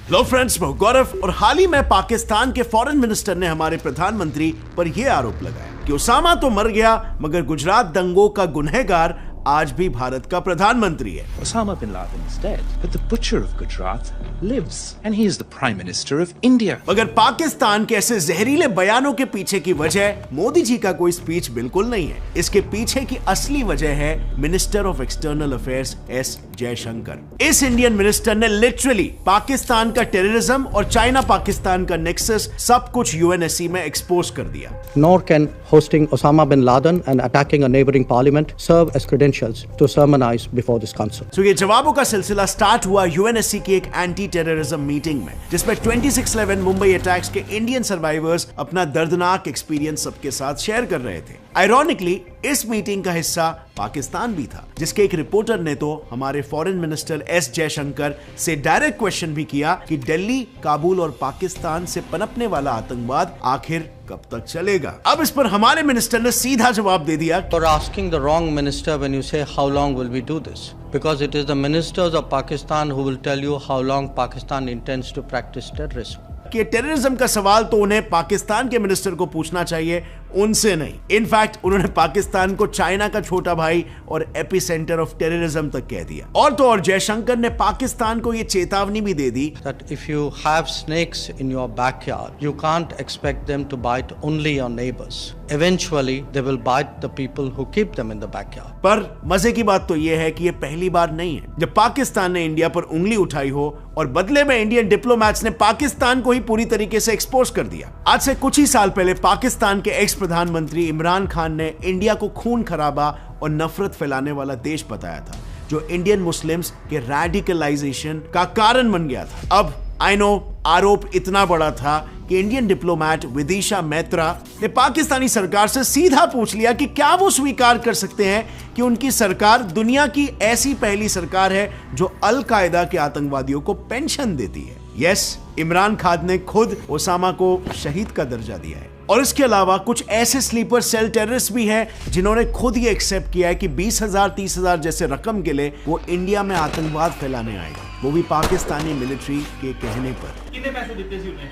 Hello friends, मैं गौरव और हाल ही में पाकिस्तान के फॉरेन मिनिस्टर ने हमारे प्रधानमंत्री पर यह आरोप लगाया कि ओसामा तो मर गया मगर गुजरात दंगों का गुनहगार आज भी भारत का प्रधानमंत्री है। Osama bin Laden is dead, but the butcher of Gujarat lives, and he is the Prime Minister of India. मगर पाकिस्तान के ऐसे जहरीले बयानों के पीछे की वजह मोदी जी का कोई स्पीच बिल्कुल नहीं है। इसके पीछे की असली वजह है minister of external affairs S Jaishankar. इस इंडियन मिनिस्टर ने लिटरली पाकिस्तान का टेररिज्म और चाइना पाकिस्तान का नेक्सस सब कुछ यूएनएससी में एक्सपोज कर दिया। Nor can hosting Osama bin Laden and attacking a neighboring parliament serve as credentials to sermonize before this council. So ये जवाबों का सिलसिला स्टार्ट हुआ यूएनएससी की एक एंटी टेररिज्म मीटिंग में, जिसमें 26/11 मुंबई अटैक्स के इंडियन सर्वाइवर्स अपना दर्दनाक एक्सपीरियंस सबके साथ शेयर कर रहे थे। आयरॉनिकली इस मीटिंग का हिस्सा पाकिस्तान भी था, जिसके एक रिपोर्टर ने तो हमारे फॉरेन मिनिस्टर एस जयशंकर से डायरेक्ट क्वेश्चन भी किया कि दिल्ली, काबुल और पाकिस्तान से पनपने वाला आतंकवाद आखिर कब तक चलेगा। अब इस पर हमारे मिनिस्टर ने सीधा जवाब दे दिया, You're asking the wrong minister when you say how long will we do this, because it is the ministers of Pakistan who will tell you how long Pakistan intends to practice terrorism. कि terrorism का सवाल तो उन्हें पाकिस्तान के minister को पूछना चाहिए, उनसे नहीं। इनफैक्ट उन्होंने पाकिस्तान को चाइना का छोटा भाई और एपिसेंटर ऑफ टेररिज्म तक कह दिया। और तो और जयशंकर ने पाकिस्तान को यह चेतावनी भी दे दी That if you have snakes in your backyard, you can't expect them to bite only your neighbors. Eventually, they will bite the people who keep them in the backyard. पर मजे की बात तो यह है कि यह पहली बार नहीं है जब पाकिस्तान ने इंडिया पर उंगली उठाई हो और बदले में इंडियन डिप्लोमैट्स ने पाकिस्तान को ही पूरी तरीके से एक्सपोज कर दिया। आज से कुछ ही साल पहले पाकिस्तान के एक्स प्रधानमंत्री इमरान खान ने इंडिया को खून खराबा और नफरत फैलाने वाला देश बताया था, जो इंडियन मुस्लिम्स के रेडिकलाइजेशन का कारण बन गया था। अब आई नो आरोप इतना बड़ा था कि इंडियन डिप्लोमैट विदिशा मैत्रा ने पाकिस्तानी सरकार से सीधा पूछ लिया कि क्या वो स्वीकार कर सकते हैं कि उनकी सरकार दुनिया की ऐसी पहली सरकार है जो अल कायदा के आतंकवादियों को पेंशन देती है। यस, इमरान खान ने खुद ओसामा को शहीद का दर्जा दिया है। और इसके अलावा कुछ ऐसे स्लीपर सेल टेररिस्ट भी हैं जिन्होंने खुद ये एक्सेप्ट किया है कि 20,000 30,000 जैसे रकम के लिए वो इंडिया में आतंकवाद फैलाने आएगा, वो भी पाकिस्तानी मिलिट्री के कहने पर। कितने पैसे देते थे उन्हें?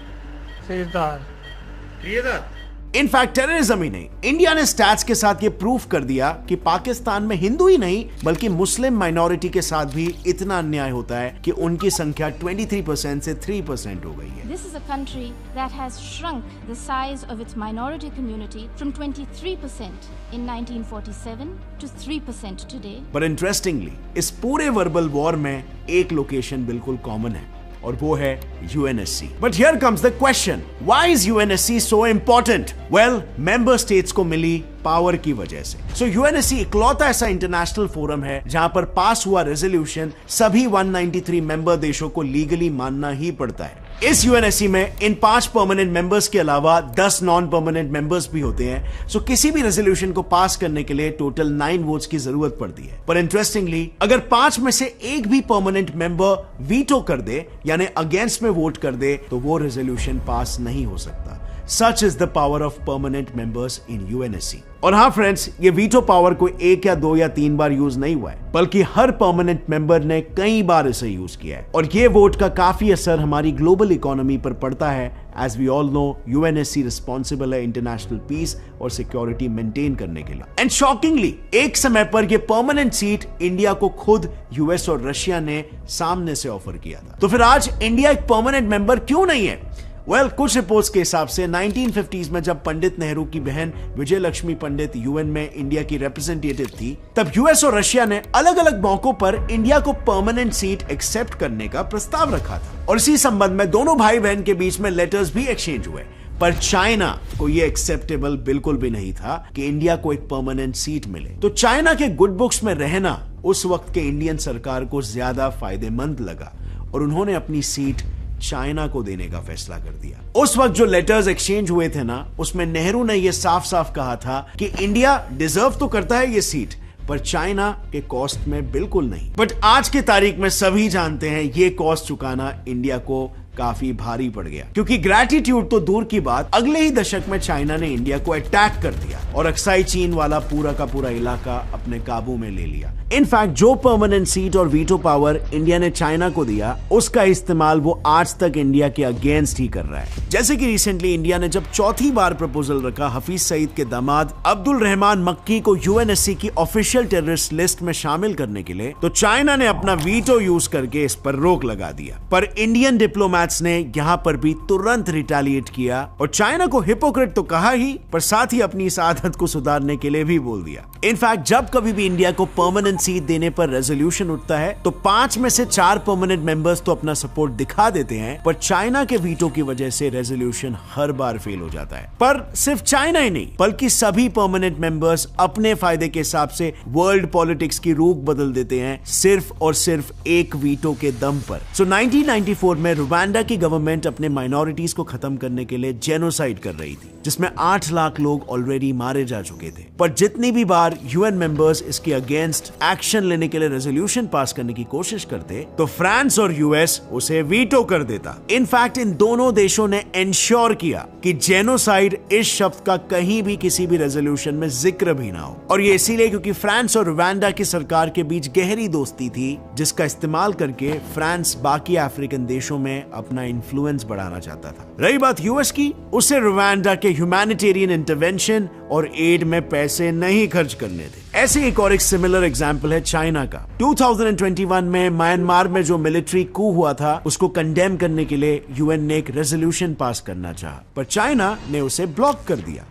3,000। इनफैक्ट टेररिज्म ही नहीं, इंडिया ने स्टैट्स के साथ ये प्रूफ कर दिया कि पाकिस्तान में हिंदू ही नहीं बल्कि मुस्लिम माइनॉरिटी के साथ भी इतना अन्याय होता है कि उनकी संख्या 23% से 3% हो गई है। This is a country that has shrunk the size of its minority community from 23% in 1947 to 3% today. पर इंटरेस्टिंगली इस पूरे वर्बल वॉर में एक लोकेशन बिल्कुल कॉमन है और वो है UNSC. But here comes the question, why is UNSC so important? Well, member states को मिली पावर की वजह से। सो यूएनएससी इकलौता ऐसा इंटरनेशनल फोरम है जहां पर पास हुआ रेजोल्यूशन सभी 193 मेंबर देशों को लीगली मानना ही पड़ता है। इस यूएनएससी में इन 5 परमानेंट मेंबर्स के अलावा 10 नॉन परमानेंट मेंबर्स भी होते हैं। सो किसी भी रेजोल्यूशन को पास करने के लिए टोटल 9 वोट्स की जरूरत पड़ती है। पर इंटरेस्टिंगली अगर 5 में से एक भी परमानेंट मेंबर वीटो कर दे यानी अगेंस्ट में वोट कर दे तो वो रेजोल्यूशन पास नहीं हो सकता। Such is the power of permanent members in UNSC. और हाँ फ्रेंड्स, ये वीटो पावर को 1 या 2 या 3 बार यूज नहीं हुआ है, बल्कि हर परमानेंट मेंबर ने कई बार इसे यूज किया है। और ये वोट का काफी असर हमारी ग्लोबल इकोनॉमी पर पड़ता है। As we all know, UNSC responsible है इंटरनेशनल पीस और सिक्योरिटी मेंटेन करने के लिए। एंड शॉकिंगली एक समय पर यह परमानेंट सीट इंडिया को खुद यूएस और रशिया ने सामने से ऑफर किया था। तो फिर आज इंडिया एक परमानेंट मेंबर क्यों नहीं है? वेल, कुछ रिपोर्ट्स के हिसाब से 1950s में जब पंडित नेहरू की बहन विजय लक्ष्मी पंडित यूएन में इंडिया की रिप्रेजेंटेटिव थी, तब यूएस और रशिया ने अलग अलग मौकों पर इंडिया को परमानेंट सीट एक्सेप्ट करने का प्रस्ताव रखा था। और इसी संबंध में दोनों भाई बहन के बीच में लेटर्स भी एक्सचेंज हुए। पर चाइना को यह एक्सेप्टेबल बिल्कुल भी नहीं था कि इंडिया को एक परमानेंट सीट मिले। तो चाइना के गुड बुक्स में रहना उस वक्त के इंडियन सरकार को ज्यादा फायदेमंद लगा और उन्होंने अपनी सीट चाइना को देने का फैसला कर दिया। उस वक्त जो लेटर्स एक्सचेंज हुए थे ना, उसमें नेहरू ने यह साफ साफ कहा था कि इंडिया डिजर्व तो करता है ये सीट, पर चाइना के कॉस्ट में बिल्कुल नहीं। बट आज की तारीख में सभी जानते हैं ये कॉस्ट चुकाना इंडिया को काफी भारी पड़ गया, क्योंकि ग्रैटिट्यूड तो दूर की बात, अगले ही दशक में चाइना ने इंडिया को अटैक कर दिया और अक्साई चीन वाला पूरा का पूरा इलाका अपने काबू में ले लिया। इनफैक्ट जो परमानेंट सीट और वीटो पावर इंडिया ने चाइना को दिया, उसका इस्तेमाल वो आज तक इंडिया के अगेंस्ट ही कर रहा है। जैसे कि रिसेंटली इंडिया ने जब चौथी बार प्रपोजल रखा हफीज सईद के दामाद अब्दुल रहमान मक्की को यूएनएससी की ऑफिशियल टेररिस्ट लिस्ट में शामिल करने के लिए, तो चाइना ने अपना वीटो यूज करके इस पर रोक लगा दिया। पर इंडियन डिप्लोमैट्स ने यहां पर भी तुरंत रिटेलिएट किया और चाइना को हिपोक्रेट तो कहा ही, पर साथ ही अपनी इस आदत को सुधारने के लिए भी बोल दिया। इनफैक्ट जब कभी भी इंडिया को परमानेंट सीट देने पर रेजोल्यूशन उठता है, तो 5 में से 4 परमानेंट मेंबर्स तो अपना सपोर्ट दिखा देते हैं, पर चाइना के वीटो की वजह से रेजोल्यूशन हर बार फेल हो जाता है। पर सिर्फ चाइना ही नहीं, बल्कि सभी परमानेंट मेंबर्स अपने फायदे के हिसाब से वर्ल्ड पॉलिटिक्स की रुख बदल देते हैं, सिर्फ और सिर्फ एक वीटो के दम पर। सो 1994 में रुवांडा की गवर्नमेंट अपने माइनॉरिटीज को खत्म करने के लिए जेनोसाइड कर रही थी, जिसमें 8 लाख लोग ऑलरेडी मारे जा चुके थे। पर जितनी भी बार यूएन मेंबर्स इसके अगेंस्ट एक्शन लेने के लिए रेजोल्यूशन पास करने की कोशिश करते, तो फ्रांस और यूएस उसे वीटो कर देता। इनफैक्ट इन दोनों देशों ने इंश्योर किया कि जेनोसाइड इस शब्द का कहीं भी किसी भी रेजोल्यूशन में जिक्र भी ना हो, और ये इसीलिए क्योंकि फ्रांस और रुवांडा की सरकार के बीच गहरी दोस्ती थी, जिसका इस्तेमाल करके फ्रांस बाकी अफ्रीकन देशों में अपना इन्फ्लुएंस बढ़ाना चाहता था। रही बात यूएस की, उसे रुवांडा के ह्यूमैनिटेरियन इंटरवेंशन और एड में पैसे नहीं खर्च करने थे। ऐसे एक और एक सिमिलर एग्जांपल है चाइना का। 2021 में म्यांमार में जो मिलिट्री कू हुआ था, उसको कंडेम करने के लिए यूएन ने एक रेजोल्यूशन पास करना चाहा, पर चाइना ने उसे ब्लॉक कर दिया।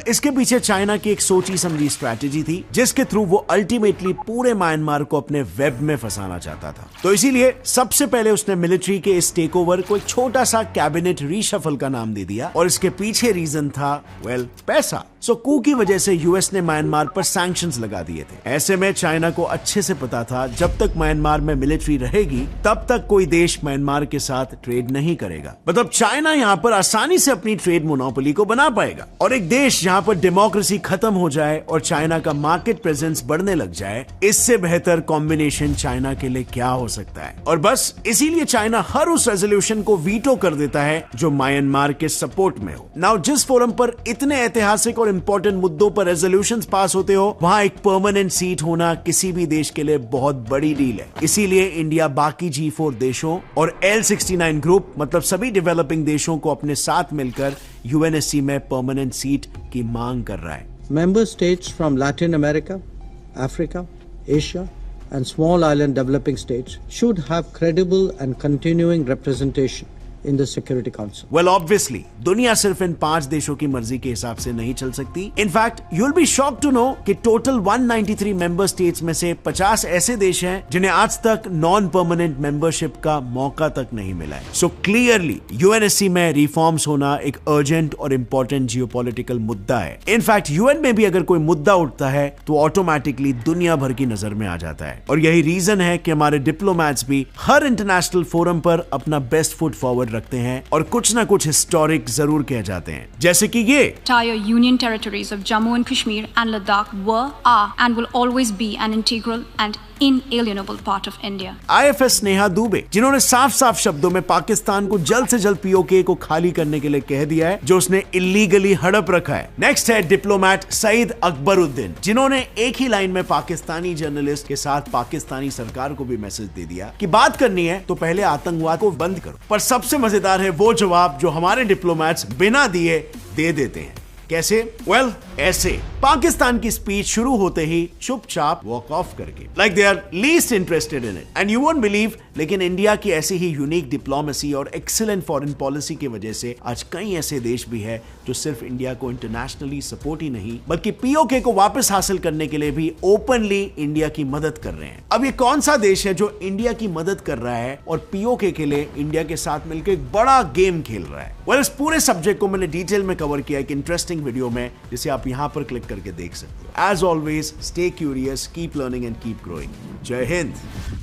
इसके पीछे चाइना की एक सोची समझी स्ट्रैटेजी थी, जिसके थ्रू वो अल्टीमेटली पूरे म्यांमार को अपने वेब में फंसाना चाहता था। तो इसीलिए सबसे पहले उसने मिलिट्री के इस टेक ओवर को एक छोटा सा कैबिनेट रीशफल का नाम दे दिया, और इसके पीछे रीजन था पैसा। सो कू की वजह से यूएस ने म्यांमार पर सैंक्शंस लगा दिए थे। ऐसे में चाइना को अच्छे से पता था, जब तक म्यांमार में मिलिट्री रहेगी, तब तक कोई देश म्यांमार के साथ ट्रेड नहीं करेगा। मतलब चाइना यहाँ पर आसानी से अपनी ट्रेड मोनोपोली को बना पाएगा, और एक देश जहाँ पर डेमोक्रेसी खत्म हो जाए और चाइना का मार्केट प्रेजेंस बढ़ने लग जाए, इससे बेहतर कॉम्बिनेशन चाइना के लिए क्या हो सकता है। और बस इसीलिए चाइना हर उस रेजोल्यूशन को वीटो कर देता है जो म्यांमार के सपोर्ट में हो। नाउ जिस फोरम पर इतने ऐतिहासिक और इंपॉर्टेंट मुद्दों पर रेजोल्यूशंस पास होते हो, वहां एक परमानेंट सीट होना किसी भी देश के लिए बहुत बड़ी डील है। इसीलिए इंडिया बाकी G4 देशों और L69 ग्रुप, मतलब सभी डेवलपिंग देशों को अपने साथ मिलकर यूएनएससी में परमानेंट सीट की मांग कर रहा है। Member states from Latin America, Africa, Asia and small island developing states should have credible and continuing representation in the Security Council. Well, obviously, दुनिया सिर्फ इन 5 देशों की मर्जी के हिसाब से नहीं चल सकती। In fact you'll be shocked to know कि टोटल 193 मेंबर स्टेट्स में से 50 ऐसे देश हैं जिन्हें आज तक नॉन परमानेंट मेंबरशिप का मौका तक नहीं मिला है। सो क्लियरली यूएनएससी में रिफॉर्म्स होना एक अर्जेंट और इंपॉर्टेंट जियोपॉलिटिकल मुद्दा है। इनफैक्ट यूएन में भी अगर कोई मुद्दा उठता है तो ऑटोमेटिकली दुनिया भर की नजर में आ जाता है, और यही रीजन है कि हमारे डिप्लोमैट्स भी हर इंटरनेशनल फोरम पर अपना बेस्ट फुट फॉरवर्ड रखते हैं और कुछ ना कुछ हिस्टोरिक जरूर कह जाते हैं, जैसे कि ये entire union territories of Jammu and Kashmir and Ladakh were, are and will always be an integral and inalienable part of India. IFS Neha Dubey, जिन्होंने साफ साफ शब्दों में पाकिस्तान को जल्द से जल्द पीओके को खाली करने के लिए कह दिया है, जो उसने इलीगली हड़प रखा है। नेक्स्ट है डिप्लोमैट सईद अकबरुद्दीन, जिन्होंने एक ही लाइन में पाकिस्तानी जर्नलिस्ट के साथ पाकिस्तानी सरकार को भी मैसेज दे दिया कि बात करनी है तो पहले आतंकवाद को बंद करो। पर सबसे मजेदार है वो जवाब जो हमारे डिप्लोमैट्स बिना दिए दे देते हैं। कैसे? ऐसे पाकिस्तान की स्पीच शुरू होते ही चुपचाप वॉक ऑफ करके, like they are least interested in it. And you won't believe, लेकिन इंडिया की ऐसी ही यूनिक डिप्लोमेसी और एक्सीलेंट फॉरेन पॉलिसी की वजह से आज कई ऐसे देश भी है जो सिर्फ इंडिया को इंटरनेशनली सपोर्ट ही नहीं, बल्कि पीओके को वापस हासिल करने के लिए भी ओपनली इंडिया की मदद कर रहे हैं। अब ये कौन सा देश है जो इंडिया की मदद कर रहा है और पीओके के लिए इंडिया के साथ मिलकर एक बड़ा गेम खेल रहा है? इस पूरे सब्जेक्ट को मैंने डिटेल में कवर किया एक इंटरेस्टिंग वीडियो में, जिसे आप यहां पर क्लिक करके देख सकते हो। As always, stay curious, keep learning and keep growing. जय हिंद।